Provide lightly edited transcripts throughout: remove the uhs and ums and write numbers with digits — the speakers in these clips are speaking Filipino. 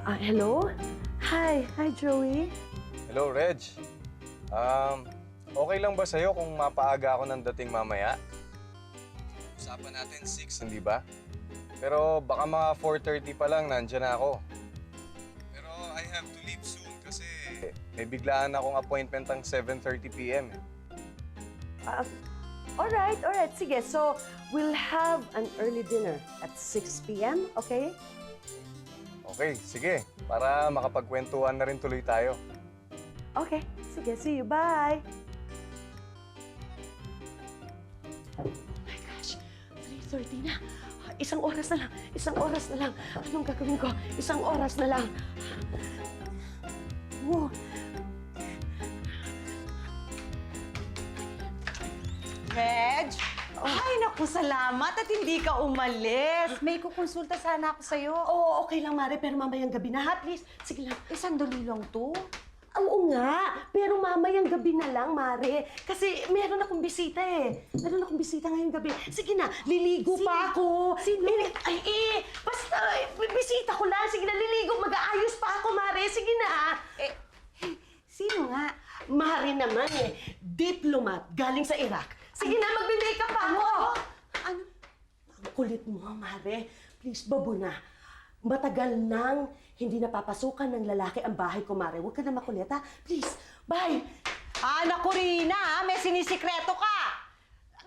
Hello? Hi, Joey. Hello, Reg. Okay lang ba sa'yo kung mapaaga ako ng dating mamaya? Usapan natin 6, hindi ba? Pero baka mga 4:30 pa lang nandyan na ako. Pero I have to leave soon kasi may biglaan akong appointment ang 7:30 p.m. Alright. Sige, so we'll have an early dinner at 6 p.m., okay? Okay, sige. Para makapagkwentuhan na rin tuloy tayo. Okay, sige, see you. Bye! Oh my gosh, 3:30 na. Isang oras na lang. Anong gagawin ko? Isang oras na lang. Wow. Reg? Ay, naku, salamat at hindi ka umalis. May kukonsulta sana ako sa'yo. Oo, okay lang, Mare, pero mamayang gabi na, ha? Please, sige lang. Sandali lang to. Oo nga, pero mamayang gabi na lang, Mare. Kasi meron akong bisita Meron akong bisita ngayong gabi. Sige na, liligo pa ako. Sino? Basta, bisita ko lang. Sige na, liligo. Mag-aayos pa ako, Mare. Sige na. Sino nga? Mare naman diplomat galing sa Iraq. Sige na, magbe-makeup pa ako. Ano? Ang kulit mo, Mare. Please, babo na. Matagal nang hindi napapasukan ng lalaki ang bahay ko, Mare. Huwag ka na makulit, ha? Please, bye! Naku, Rina, may sinisikreto ka.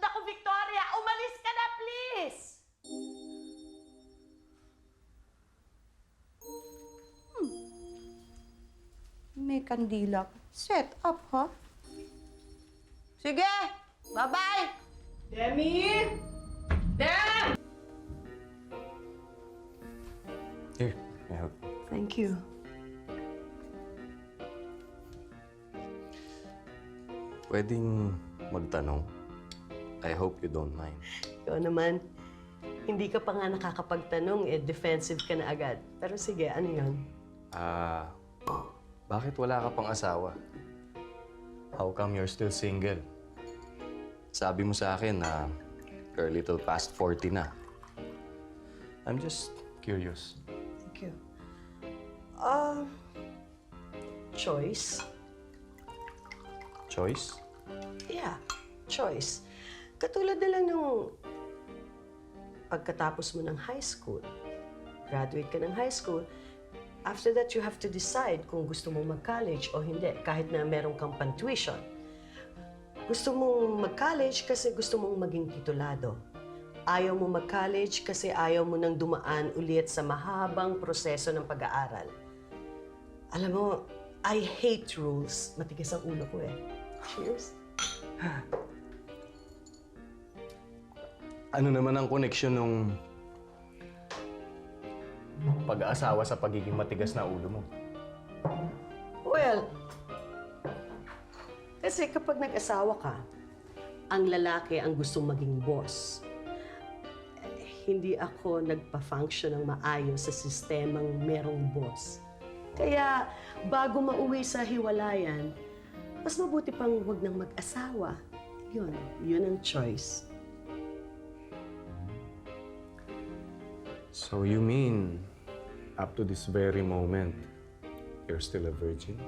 Naku, Victoria, umalis ka na, please! May kandila. Set up, ha? Sige, bye-bye. Demi! Dem! Here, may help. Thank you. Pwedeng magtanong. I hope you don't mind. Ikaw naman, hindi ka pa nga nakakapagtanong, defensive ka na agad. Pero sige, ano yun? Bakit wala ka pang asawa? How come you're still single? Sabi mo sa akin na you're a little past 40 na. I'm just curious. Thank you. Choice? Choice? Yeah, choice. Katulad na lang nung pagkatapos mo ng high school, graduate ka ng high school, after that you have to decide kung gusto mong mag-college o hindi, kahit na meron kang pan-tuition. Gusto mong mag-college kasi gusto mong maging titulado. Ayaw mo mag-college kasi ayaw mo nang dumaan ulit sa mahabang proseso ng pag-aaral. Alam mo, I hate rules. Matigas ang ulo ko Cheers. Ano naman ang koneksyon nung pag-aasawa sa pagiging matigas na ulo mo? Well, kasi kapag nag-asawa ka, ang lalaki ang gustong maging boss. Hindi ako nagpa-function ng maayos sa sistemang merong boss. Kaya bago mauwi sa hiwalayan, mas mabuti pang huwag nang mag-asawa. Yun ang choice. So you mean, up to this very moment, you're still a virgin?